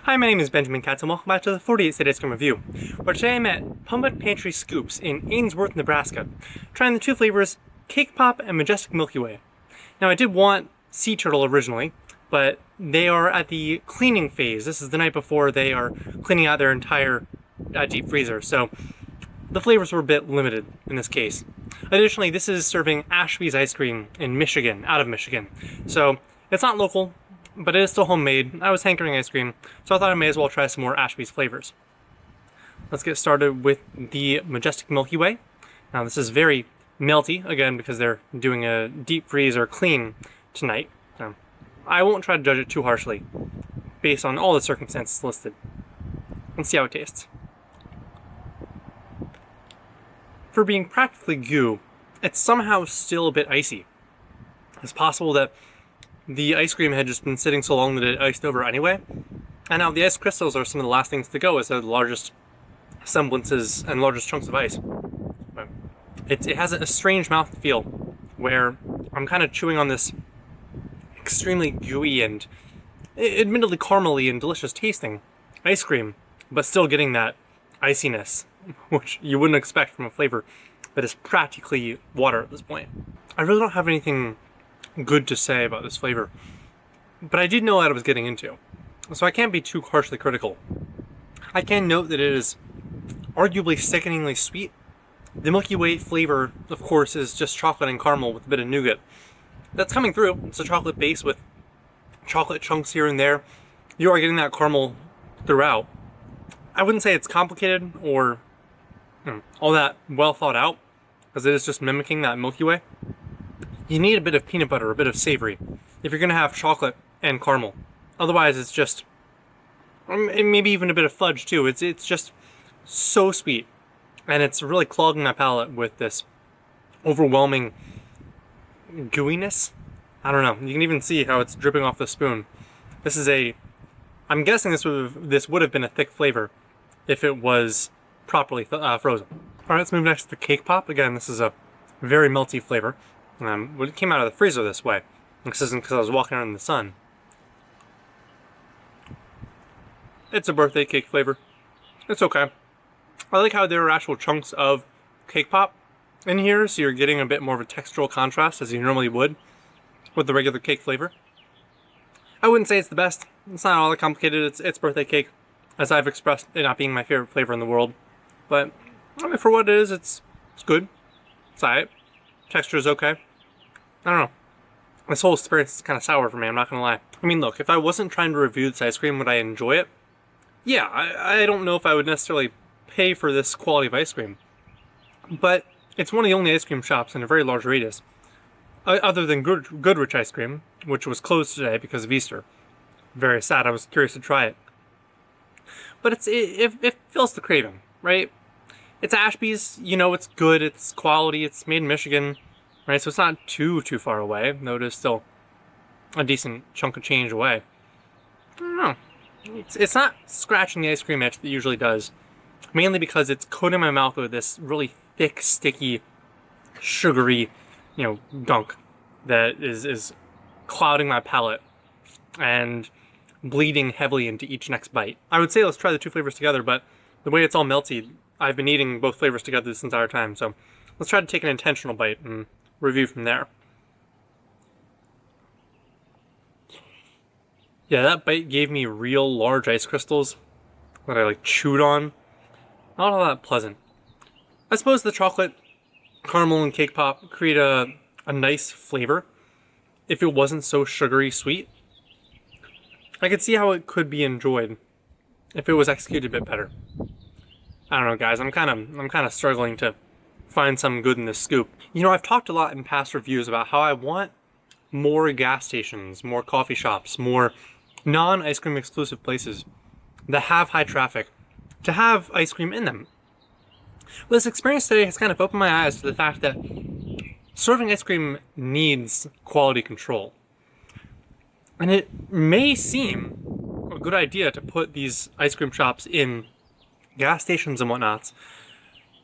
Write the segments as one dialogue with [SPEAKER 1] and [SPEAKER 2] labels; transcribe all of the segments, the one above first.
[SPEAKER 1] Hi, my name is Benjamin Katz and welcome back to the 48 State Ice Cream Review, where today I'm at Pantry Scoops in Ainsworth, Nebraska, trying the two flavors, Cake Pop and Majestic Milky Way. Now I did want Sea Turtle originally, but they are at the cleaning phase. This is the night before they are cleaning out their entire deep freezer, so the flavors were a bit limited in this case. Additionally, this is serving Ashby's ice cream in Michigan, out of Michigan, so it's not local, but it is still homemade. I was hankering ice cream, so I thought I may as well try some more Ashby's flavors. Let's get started with the Majestic Milky Way. Now this is very melty, again, because they're doing a deep freeze or clean tonight. So I won't try to judge it too harshly, based on all the circumstances listed. Let's see how it tastes. For being practically goo, it's somehow still a bit icy. It's possible that the ice cream had just been sitting so long that it iced over anyway. And now the ice crystals are some of the last things to go, as they're the largest semblances and largest chunks of ice. But it has a strange mouthfeel where I'm kind of chewing on this extremely gooey and admittedly caramely and delicious tasting ice cream, but still getting that iciness, which you wouldn't expect from a flavor that is practically water at this point. I really don't have anything good to say about this flavor, but I did know what I was getting into, so I can't be too harshly critical. I can note that it is arguably sickeningly sweet. The Milky Way flavor, of course, is just chocolate and caramel with a bit of nougat. That's coming through. It's a chocolate base with chocolate chunks here and there. You are getting that caramel throughout. I wouldn't say it's complicated or all that well thought out, because it is just mimicking that Milky Way. You need a bit of peanut butter, a bit of savory, if you're going to have chocolate and caramel. Otherwise, it's just, maybe even a bit of fudge too. It's just so sweet, and it's really clogging my palate with this overwhelming gooiness. I don't know. You can even see how it's dripping off the spoon. This is I'm guessing this would have been a thick flavor if it was properly frozen. All right, let's move next to the Cake Pop. Again, this is a very melty flavor. It came out of the freezer this way. This isn't because I was walking around in the sun. It's a birthday cake flavor. It's okay. I like how there are actual chunks of Cake Pop in here, so you're getting a bit more of a textural contrast as you normally would with the regular cake flavor. I wouldn't say it's the best. It's not all that complicated. It's birthday cake, as I've expressed it not being my favorite flavor in the world. But I mean, for what it is, it's good. It's alright. Texture is okay. I don't know. This whole experience is kind of sour for me, I'm not gonna lie. I mean, look, if I wasn't trying to review this ice cream, would I enjoy it? Yeah, I don't know if I would necessarily pay for this quality of ice cream. But it's one of the only ice cream shops in a very large radius, other than Goodrich Ice Cream, which was closed today because of Easter. Very sad, I was curious to try it. But it fills the craving, right? It's Ashby's, you know, it's good, it's quality, it's made in Michigan, right? So it's not too far away, though it is still a decent chunk of change away. I don't know. It's not scratching the ice cream itch that it usually does, mainly because it's coating my mouth with this really thick, sticky, sugary, gunk that is clouding my palate and bleeding heavily into each next bite. I would say let's try the two flavors together, but the way it's all melty, I've been eating both flavors together this entire time, so let's try to take an intentional bite and review from there. Yeah, that bite gave me real large ice crystals that I chewed on. Not all that pleasant. I suppose the chocolate, caramel, and Cake Pop create a nice flavor if it wasn't so sugary sweet. I could see how it could be enjoyed if it was executed a bit better. I don't know, guys. I'm kind of struggling to find some good in this scoop. I've talked a lot in past reviews about how I want more gas stations, more coffee shops, more non-ice cream exclusive places that have high traffic to have ice cream in them. But this experience today has kind of opened my eyes to the fact that serving ice cream needs quality control. And it may seem a good idea to put these ice cream shops in gas stations and whatnots,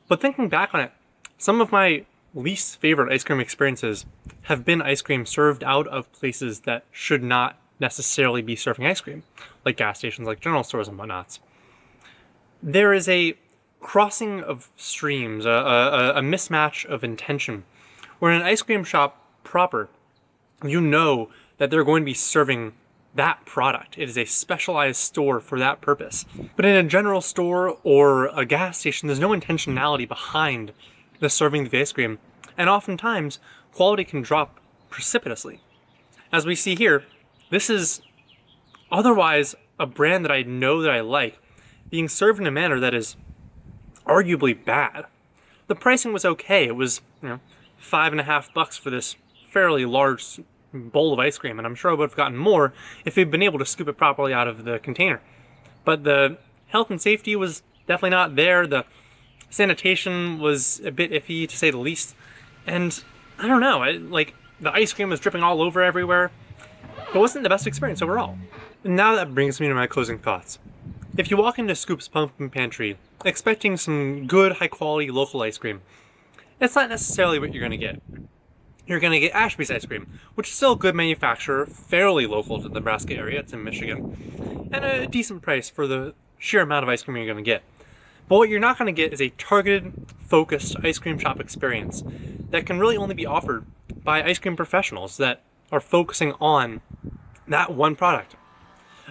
[SPEAKER 1] but thinking back on it, some of my least favorite ice cream experiences have been ice cream served out of places that should not necessarily be serving ice cream, like gas stations, like general stores and whatnots. There is a crossing of streams, a mismatch of intention, where in an ice cream shop proper, you know that they're going to be serving that product. It is a specialized store for that purpose. But in a general store or a gas station, there's no intentionality behind the serving of the ice cream, and oftentimes quality can drop precipitously. As we see here, this is otherwise a brand that I know that I like being served in a manner that is arguably bad. The pricing was okay. It was, $5.50 for this fairly large bowl of ice cream, and I'm sure I would have gotten more if we'd been able to scoop it properly out of the container. But the health and safety was definitely not there. The sanitation was a bit iffy, to say the least. And I don't know, the ice cream was dripping all over everywhere. It wasn't the best experience overall. And now that brings me to my closing thoughts. If you walk into Scoop's Pumpkin Pantry expecting some good, high-quality local ice cream, it's not necessarily what you're going to get. You're going to get Ashby's ice cream, which is still a good manufacturer, fairly local to the Nebraska area, it's in Michigan, and a decent price for the sheer amount of ice cream you're going to get. But what you're not going to get is a targeted, focused ice cream shop experience that can really only be offered by ice cream professionals that are focusing on that one product.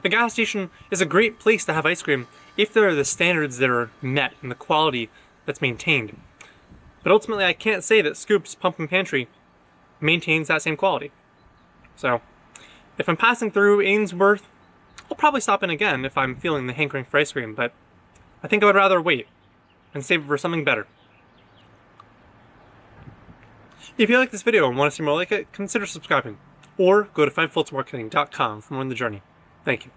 [SPEAKER 1] A gas station is a great place to have ice cream if there are the standards that are met and the quality that's maintained. But ultimately, I can't say that Scoop's Pumpkin Pantry maintains that same quality. So, if I'm passing through Ainsworth, I'll probably stop in again if I'm feeling the hankering for ice cream, but I think I would rather wait and save it for something better. If you like this video and want to see more like it, consider subscribing, or go to findfiltermarketing.com for more on the journey. Thank you.